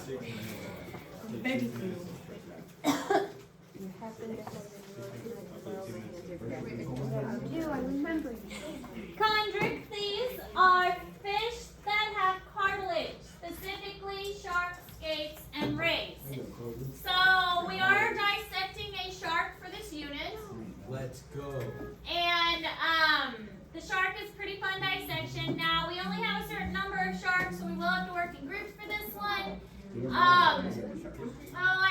Baby food. I remember. Chondrichthyes are fish that have cartilage, specifically sharks, skates, and rays. So we are dissecting a shark for this unit. Let's go. And the shark is pretty fun dissection. Now we only have a certain number of sharks, so we will have to work in groups for this one. I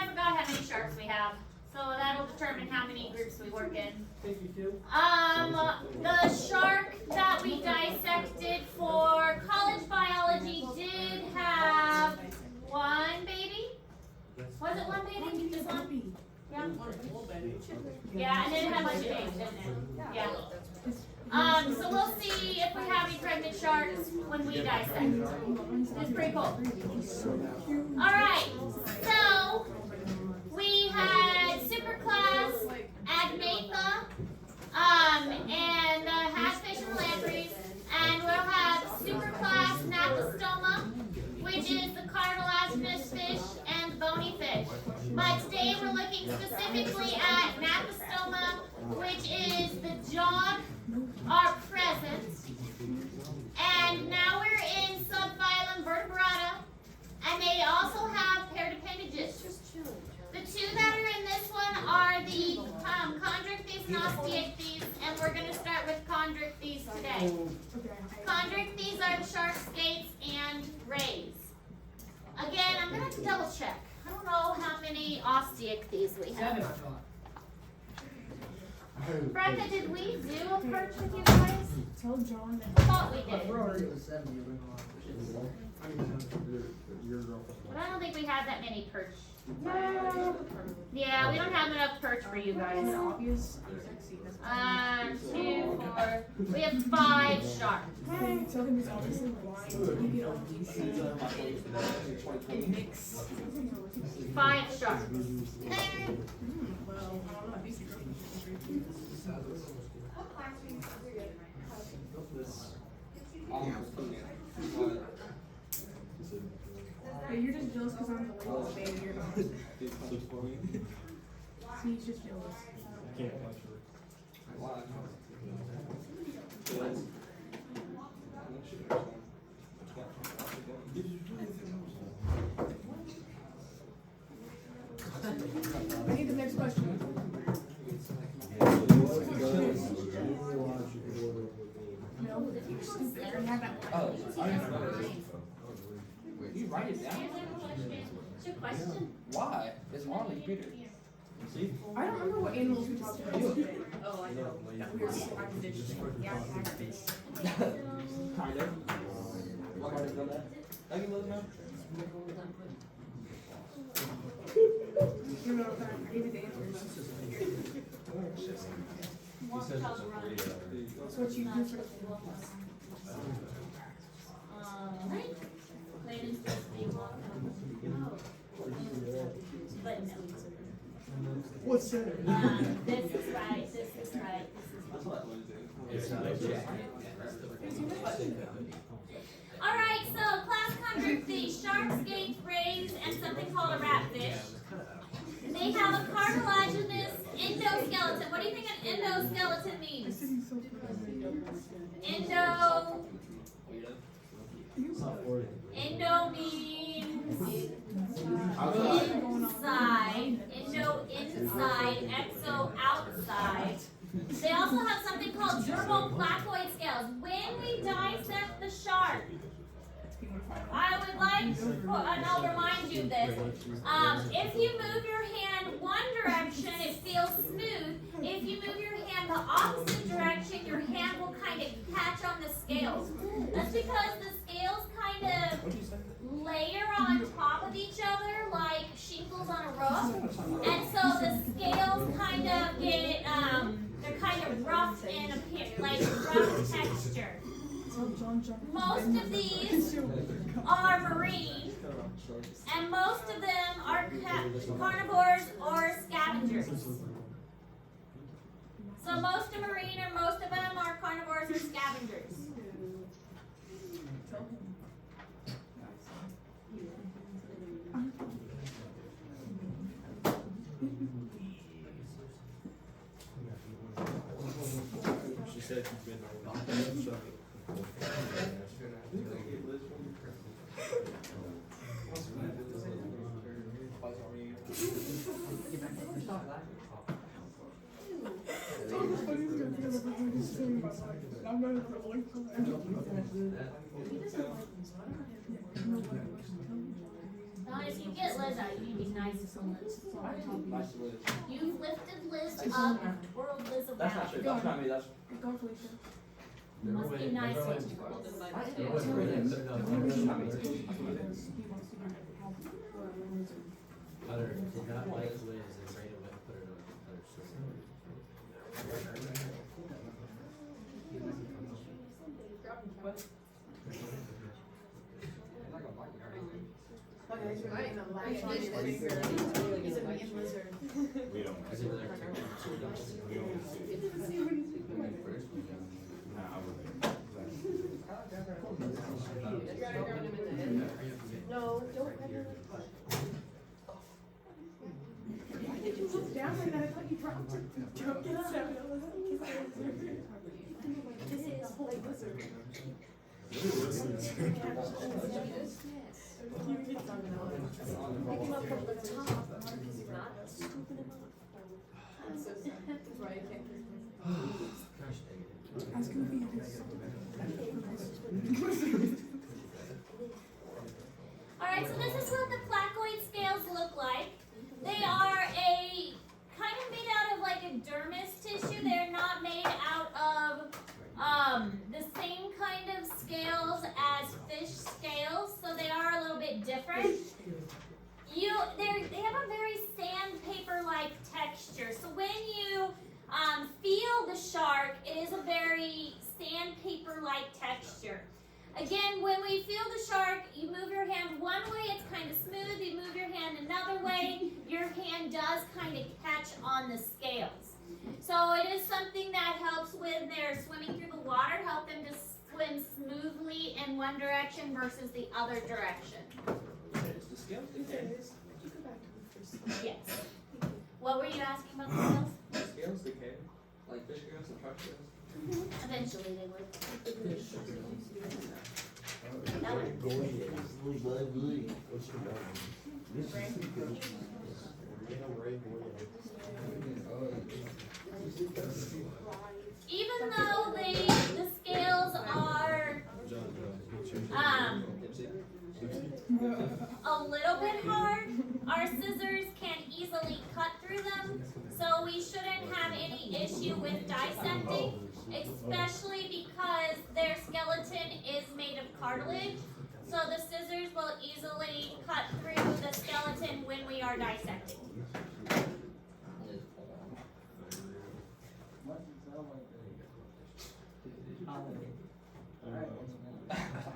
forgot how many sharks we have. So that'll determine how many groups we work in. The shark that we dissected for college biology did have one baby. Was it one baby? Just one? Yeah. Yeah, and then it had a bunch of eggs, didn't it? Yeah. So we'll see if we have any pregnant sharks when we dissect. It's pretty cool. Alright, so we had superclass Agnatha, and hashfish and lampreys, and we'll have superclass Naphistoma, which is the cartilaginous fish and bony fish. But today we're looking specifically at Naphistoma, which is the jaws are present. And now we're in subphylum Vertebrata, and they also have paired appendages. The two that are in this one are the Chondrichthyes and Osteichthyes, and we're going to start with Chondrichthyes today. Chondrichthyes are the shark, skates, and rays. Again, I'm going to have to double check. I don't know how many Osteichthyes we have. Brenda, did we do a perch with you guys? Tell John that. I thought we did. But I don't think we have that many perch. Yeah, we don't have enough perch for you guys. Obvious. 2, 4. We have 5 sharks. Tell him he's obviously blind. You get all mix. 5 sharks. Well, I don't know. These Hey, you're just jealous because I'm the little baby. You're not. See, he's just jealous. I need the next question. No, you stupid. I already have that one. Wait, you write it down? What's your question? Why? It's on the computer. I don't remember what animals we talked about today. Oh, I know. That weird slime dish thing. Yeah, hagfish. Kind of. What part is that? I can look now. You know, I gave you the answers. That's what you do for the class. Clayton's supposed to be welcome. But no. What's that? This is right, this is right, this is right. Alright, so class Chondrichthyes, sharks, skates, rays, and something called a ratfish. They have a cartilaginous endoskeleton. What do you think an endoskeleton means? Endo means inside, inside, exo outside. They also have something called dermoplacoid scales. When we dissect the shark, I would like, and I'll remind you of this, if you move your hand one direction, it feels smooth. If you move your hand the opposite direction, your hand will kind of catch on the scales. That's because the scales kind of layer on top of each other like shingles on a roof. And so the scales kind of get, they're kind of rough in appearance, like rough texture. Most of these are marine, and most of them are carnivores or scavengers. So most are marine, and most of them are carnivores or scavengers. said you've been on. So. Now, if you get Liz out, you need to be nice to Liz. Nice to Liz. You've lifted Liz up, twirled Liz That's not around. true. That's not me. That's. Go, Felicia. You must be nice to her. Other did not like Liz and right away put her on other story. Okay, you're right. Latch on your finger. He's a mean lizard. We don't. Is it like We don't see. Nah, I wouldn't. No, don't grab him. Why did you look down like that? I thought you dropped it. Don't get up. This is like lizard. Pick him up from the top because you're not scooping him up. I'm so sad. That's why I can't hear him. gosh dang it. I was gonna be Alright, so this is what the placoid scales look like. They are a kind of made out of like a dermis tissue. They're not made out of the same kind of scales as fish scales, so they are a little bit different. They have a very sandpaper-like texture. So when you feel the shark, it is a very sandpaper-like texture. Again, when we feel the shark, you move your hand one way, it's kind of smooth. You move your hand another way, your hand does kind of catch on the scales. So it is something that helps when they're swimming through the water, help them to swim smoothly in one direction versus the other direction. It's the scale thing. Yes. What were you asking about the scales? The scales decay. Like fish scales and shark scales. Eventually they would. Even though the scales are a little bit hard, our scissors can easily cut through them, so we shouldn't have any issue with dissecting, especially because their skeleton is made of cartilage, so the scissors will easily cut through the skeleton when we are dissecting.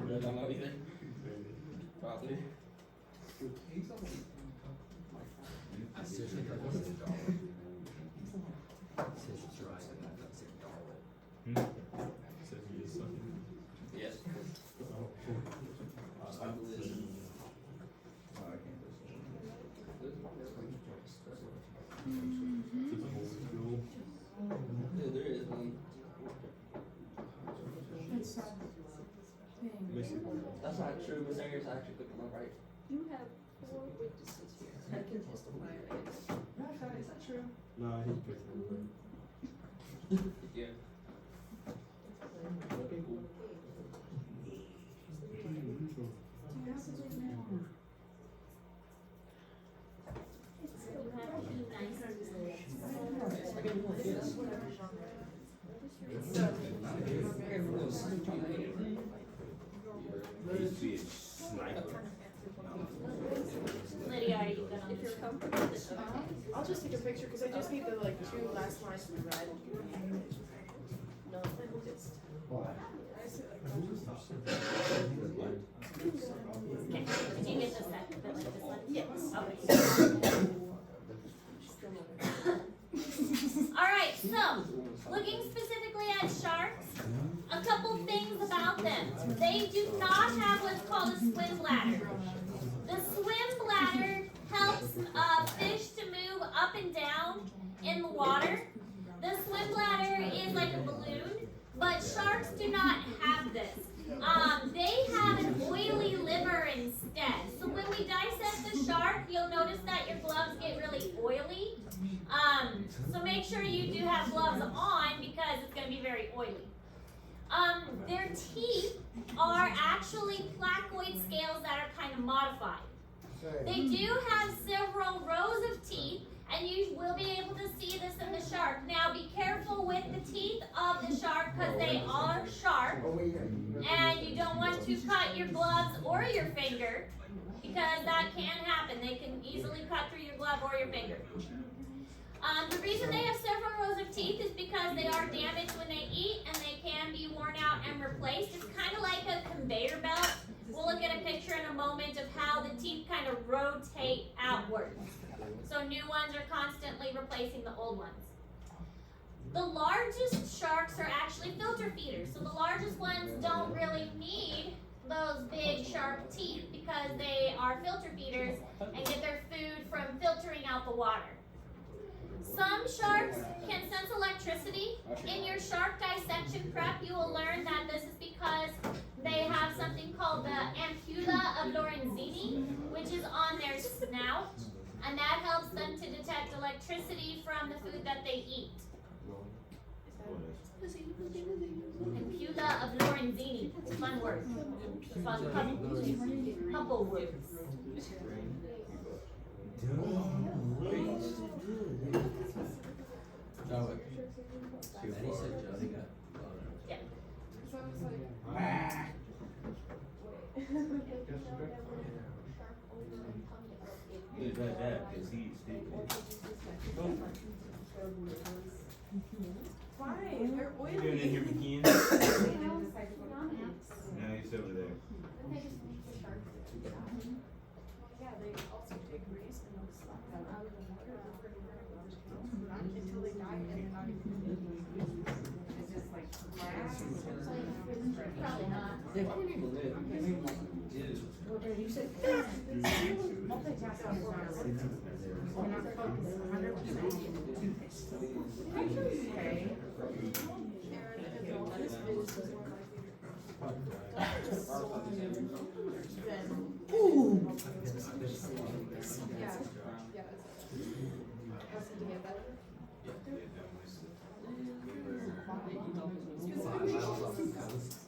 I don't know either. Probably. Seriously, that was a dollar. Says it's dry. Says he is sucking. Yes. Dude, there is one. That's not true. Miss Ayers actually put them up right. You have 4 witnesses here. I can testify against. Is that true? Nah, he picked them. Yeah. Okay, cool. Lydia, are you good on If you're this? comfortable with it. I'll just take a picture because I just need the like 2 last lines to be read. No, I'm just. Okay, did you get the set that like this one? Yes. Okay. Alright, so, looking specifically at sharks, a couple things about them. They do not have what's called a swim bladder. The swim bladder helps fish to move up and down in the water. The swim bladder is like a balloon. But sharks do not have this. They have an oily liver instead. So when we dissect the shark, you'll notice that your gloves get really oily. So make sure you do have gloves on because it's going to be very oily. Their teeth are actually placoid scales that are kind of modified. They do have several rows of teeth, and you will be able to see this in the shark. Now be careful with the teeth of the shark because they are sharp, and you don't want to cut your gloves or your finger because that can happen. They can easily cut through your glove or your finger. The reason they have several rows of teeth is because they are damaged when they eat and they can be worn out and replaced. It's kind of like a conveyor belt. We'll look at a picture in a moment of how the teeth kind of rotate outward. So new ones are constantly replacing the old ones. The largest sharks are actually filter feeders. So the largest ones don't really need those big sharp teeth because they are filter feeders and get their food from filtering out the water. Some sharks can sense electricity. In your shark dissection prep, you will learn that this is because they have something called the ampulla of Lorenzini, which is on their snout, and that helps them to detect electricity from the food that they eat. Ampulla of Lorenzini. It's a fun word. It's a fun couple words. Maddie said Johnny got Yeah. So I was like, Is that is he stupid? why? They're What are you doing in oily. here, bikini? No, he's over there. Yeah, they also take grease and they'll slap that out of the water until they die and they're not even. It's just like glass. Probably not.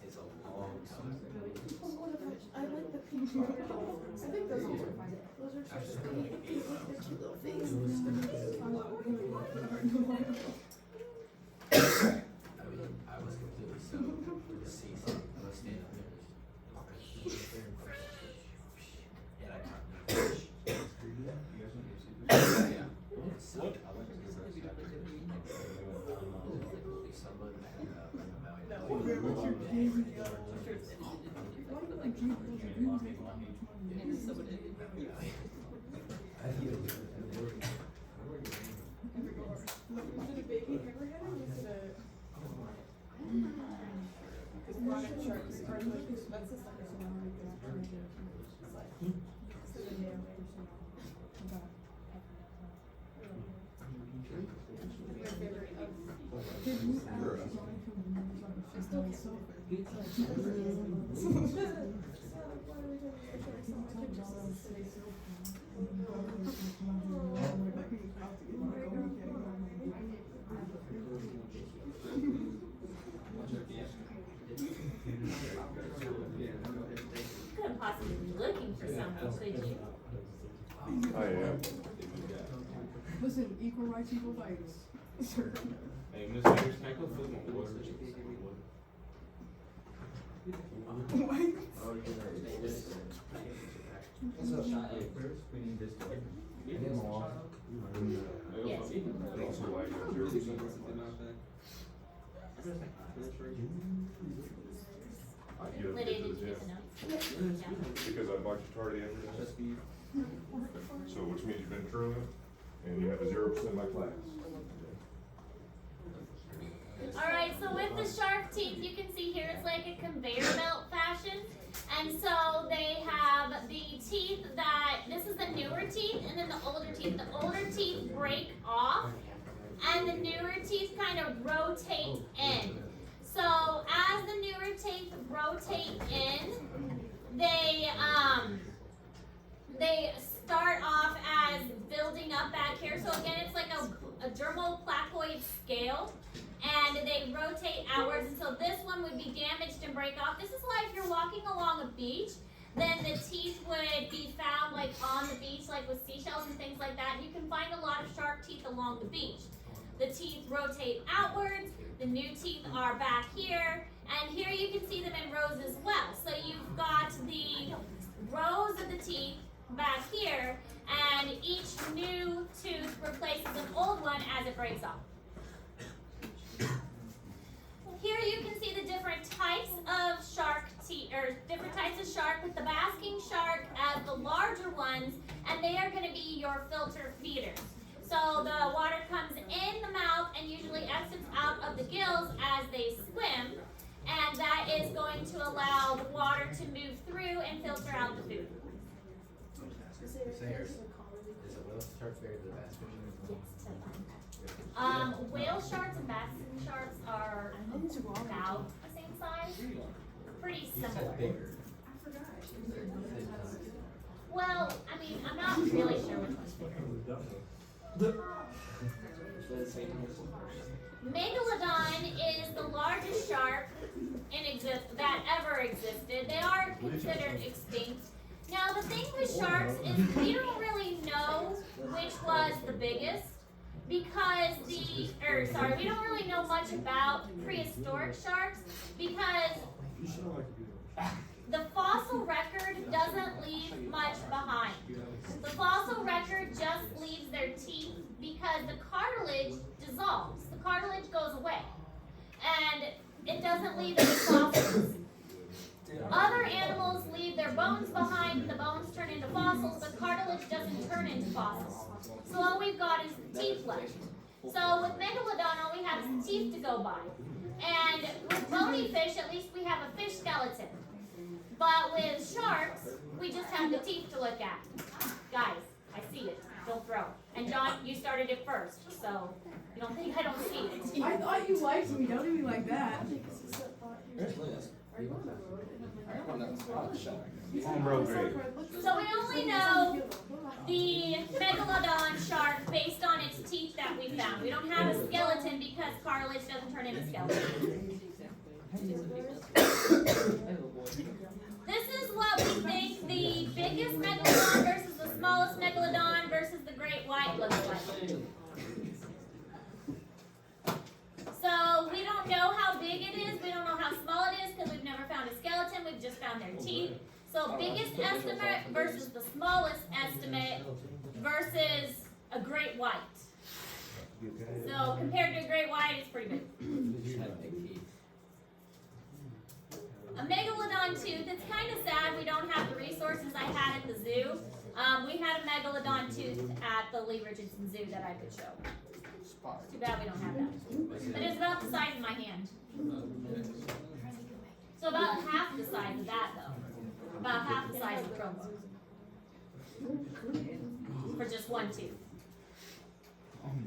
It's a long time. I like the pink one. I think those ones are fine. Those are just pretty. They're cute little things. I mean, I was completely soaked with the season. I was standing there. And I caught yeah. It's What? someone had Is it a baby hammerhead or is it a? Because bonnet sharks are like, that's the stuff that's not really good. It's like, so the nail. My favorite Couldn't possibly be looking for something, could you? I am. Listen, equal rights, equal fights. Hey, Miss Harris, can I go fill my water? Yes. Lydia, did you get the notes? Yeah. Because I bought you tardy after this. So which means you've been through it, and you have a 0% in my class. Alright, so with the shark teeth, you can see here it's like a conveyor belt fashion. And so they have the teeth that, this is the newer teeth, and then the older teeth. The older teeth break off, and the newer teeth kind of rotate in. So as the newer teeth rotate in, they start off as building up back here. So again, it's like a dermoplacoid scale, and they rotate outwards. And so this one would be damaged and break off. This is why if you're walking along a beach, then the teeth would be found like on the beach, like with seashells and things like that. You can find a lot of shark teeth along the beach. The teeth rotate outwards, the new teeth are back here, and here you can see them in rows as well. So you've got the rows of the teeth back here, and each new tooth replaces an old one as it breaks off. Here you can see the different types of shark teeth, or different types of shark, with the basking shark as the larger ones, and they are going to be your filter feeders. So the water comes in the mouth and usually exits out of the gills as they swim, and that is going to allow the water to move through and filter out the food. Is it whale sharks bigger than bass fish? Whale sharks and basking sharks are about the same size, pretty You similar. said bigger. Well, I mean, I'm not really sure which one's bigger. Megalodon is the largest shark that ever existed. They are considered extinct. Now, the thing with sharks is we don't really know which was the biggest because we don't really know much about prehistoric sharks because the fossil record doesn't leave much behind. The fossil record just leaves their teeth because the cartilage dissolves. The cartilage goes away. And it doesn't leave any fossils. Other animals leave their bones behind and the bones turn into fossils, but cartilage doesn't turn into fossils. So all we've got is teeth left. So with Megalodon, all we have is teeth to go by. And with bony fish, at least we have a fish skeleton. But with sharks, we just have the teeth to look at. Guys, I see it. Don't throw. And John, you started it first, so you don't think I don't see it. I thought you liked me, don't do me like that. Where's Liz? I don't know. Home road grade. So we only know the Megalodon shark based on its teeth that we found. We don't have a skeleton because cartilage doesn't turn into skeleton. This is what we think the biggest Megalodon versus the smallest Megalodon versus the great white looks like. So we don't know how big it is, we don't know how small it is because we've never found a skeleton, we've just found their teeth. So biggest estimate versus the smallest estimate versus a great white. So compared to a great white, it's pretty big. You have big teeth. A Megalodon tooth, it's kind of sad we don't have the resources I had at the zoo. We had a Megalodon tooth at the Lee Richardson Zoo that I could show. Too bad we don't have that. But it's about the size of my hand. So about half the size of that though. About half the size of a Chromebook. For just one tooth.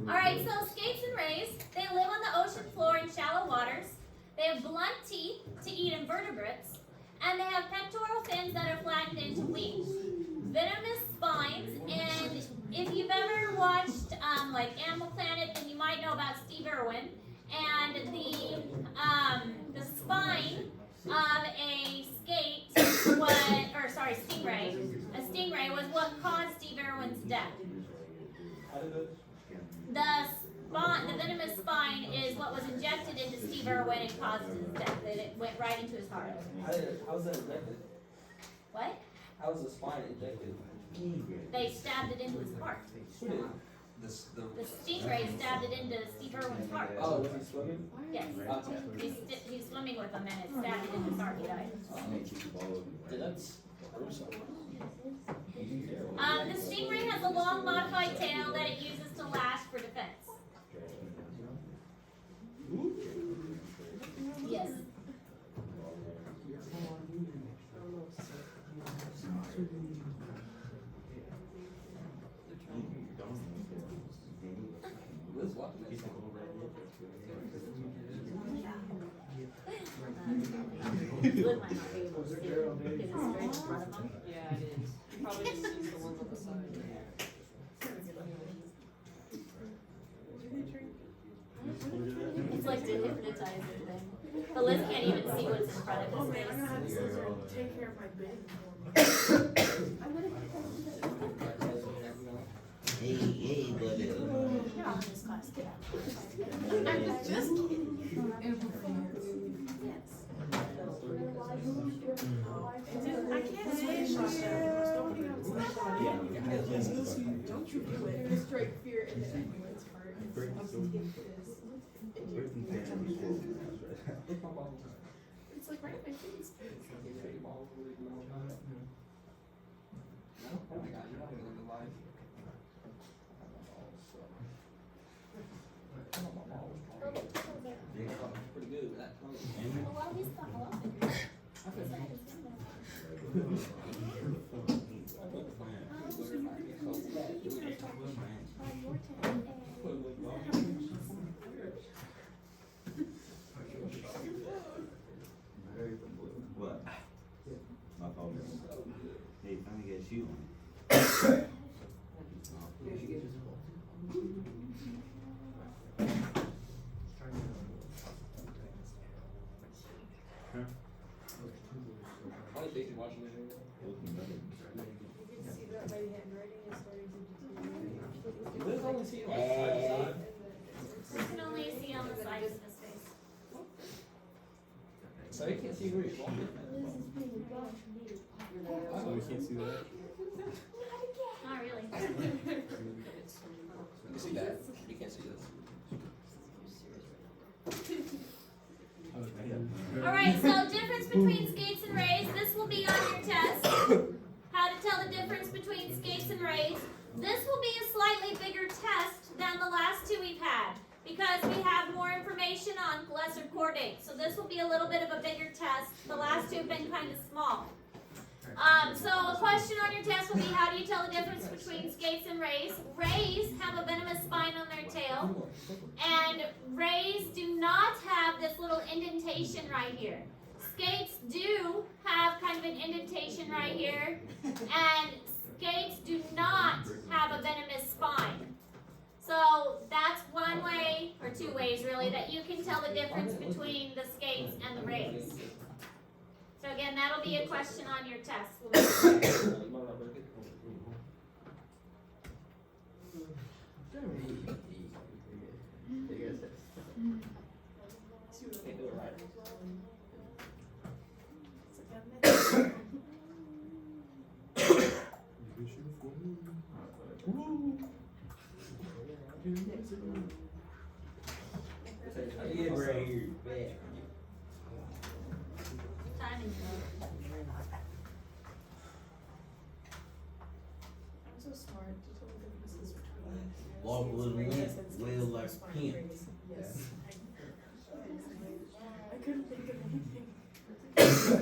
Alright, so skates and rays, they live on the ocean floor in shallow waters. They have blunt teeth to eat invertebrates, and they have pectoral fins that are flattened into wings. Venomous spines, and if you've ever watched like Animal Planet, then you might know about Steve Irwin. And the spine of a stingray was what caused Steve Irwin's death. The venomous spine is what was injected into Steve Irwin and caused his death. It went right into his heart. How was that injected? What? How was the spine injected? They stabbed it into his heart. Who did? The stingray stabbed it into Steve Irwin's heart. Oh, was he swimming? Yes. Okay. He's swimming with them and it stabbed it into his heart. He died. Dude, that's gruesome. The stingray has a long modified tail that it uses to lash for defense. Yes. Liz watching this. One might not be able to see. Is it straight in front of them? Yeah, it is. You probably just use the ones on the side. It's like the hypnotizer thing. But Liz can't even see what's in front of Oh his man, I'm gonna have to face. sit there and take care of my bin. Hey, buddy. You're on this class, get out. I'm just kidding. Yes. I can't say shotgun. Nobody else likes shotgun. Don't you do it. Straight fear in the anyone's heart. It's like right in my face. Pretty good with that. Well, he's not alone. What? My phone is. Hey, finally got you on. Probably Casey Washington. You can see that by the handwriting is starting to Liz only see like side. You can only see on the sides of his face. So you can't see where he's walking. So we can't see that? Not really. You see that? You can't see this. Alright, so difference between skates and rays. This will be on your test. How to tell the difference between skates and rays. This will be a slightly bigger test than the last two we've had because we have more information on lesser chordates. So this will be a little bit of a bigger test. The last two have been kind of small. So a question on your test will be, how do you tell the difference between skates and rays? Rays have a venomous spine on their tail, and rays do not have this little indentation right here. Skates do have kind of an indentation right here, and skates do not have a venomous spine. So that's one way, or two ways really, that you can tell the difference between the skates and the rays. So again, that'll be a question on your test. Can't do it right. Yeah, right here. Bad. Timing. I'm so smart to tell the differences between. Walk with a limp, wail like a pimp. Yes. I couldn't think of anything. So.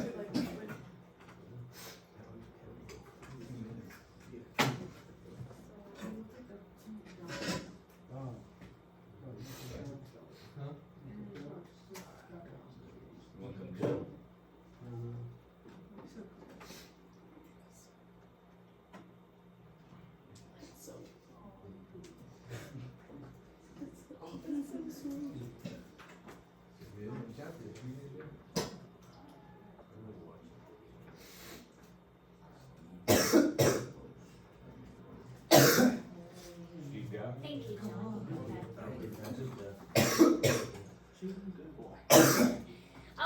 Thank you, John.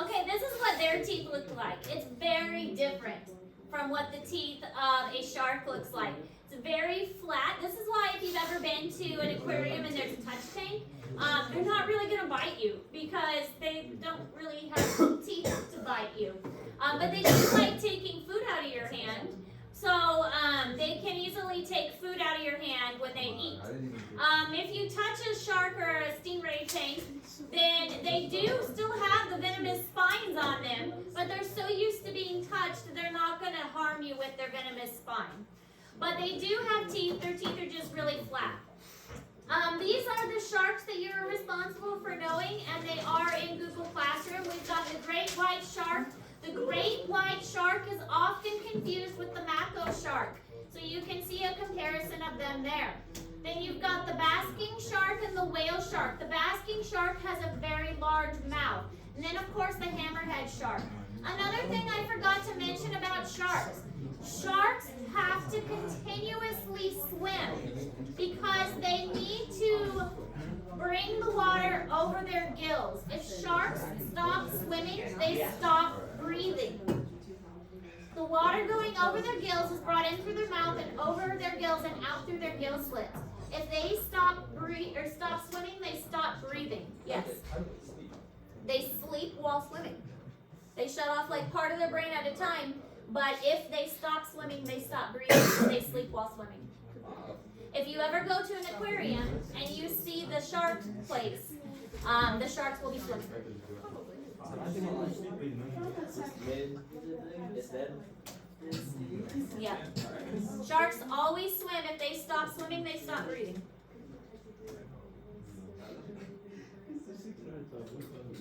Okay, this is what their teeth look like. It's very different from what the teeth of a shark looks like. It's very flat. This is why if you've ever been to an aquarium and there's a touch tank, they're not really going to bite you because they don't really have teeth to bite you. But they do like taking food out of your hand. So they can easily take food out of your hand when they eat. If you touch a shark or a stingray tank, then they do still have the venomous spines on them, but they're so used to being touched, they're not going to harm you with their venomous spine. But they do have teeth. Their teeth are just really flat. These are the sharks that you're responsible for knowing, and they are in Google Classroom. We've got the great white shark, The great white shark is often confused with the mako shark. So you can see a comparison of them there. Then you've got the basking shark and the whale shark. The basking shark has a very large mouth. And then of course the hammerhead shark. Another thing I forgot to mention about sharks. Sharks have to continuously swim because they need to bring the water over their gills. If sharks stop swimming, they stop breathing. The water going over their gills is brought in through their mouth and over their gills and out through their gill slits. If they stop swimming, they stop breathing. Yes. They sleep while swimming. They shut off like part of their brain at a time, but if they stop swimming, they stop breathing and they sleep while swimming. If you ever go to an aquarium and you see the shark place, the sharks will be swimming. Yeah. Sharks always swim. If they stop swimming, they stop breathing.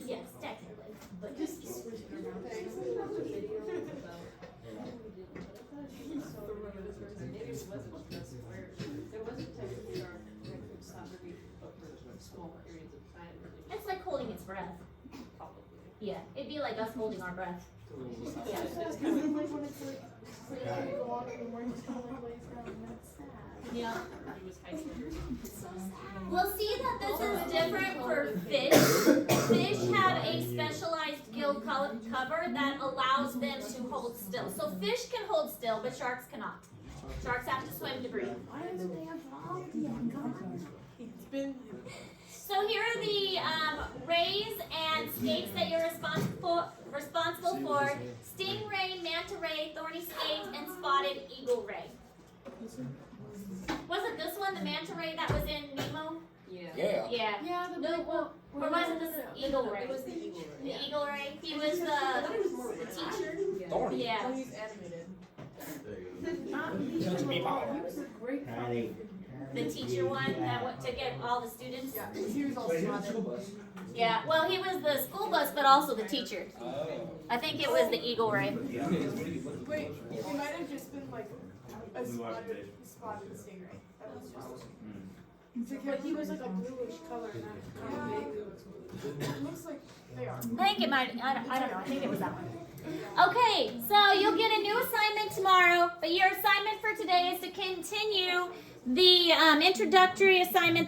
Yes, technically. But just Maybe it wasn't just where there was a type of shark that could stop breathing for small periods of time. it's like holding its breath. Probably. Yeah, it'd be like us holding our breath. Yeah. It's kind of like when it's like clear in the water and where it's kind of like lays down and that's sad. Yeah. It was high It's so sad. We'll see that this is different for fish. Fish have a specialized gill cover that allows them to hold still. So fish can hold still, but sharks cannot. Sharks have to swim to breathe. Why haven't they evolved yet? God. It's been So here are the rays and skates that you're responsible for. Stingray, manta ray, thorny skate, and spotted eagle ray. Was it this one, the manta ray that was in Nemo? Yeah. Yeah. Yeah, the No, big one. or was it this eagle ray? It was the eagle ray. The eagle ray. He was I thought it was the more of a teacher. Thorny. Yeah. Oh, he's animated. He was a great Friday. The teacher one that went to get all the students. Yeah, he was all spotted. Yeah. Well, he was the school bus, but also the teacher. I think it was the eagle ray. Wait, he might have just been like a spotted stingray. That was just. But he was like a bluish color, not kind of vaguely looks blue. It looks like they are. I think it might. I don't know. I think it was that one. Okay, so you'll get a new assignment tomorrow, but your assignment for today is to continue the introductory assignment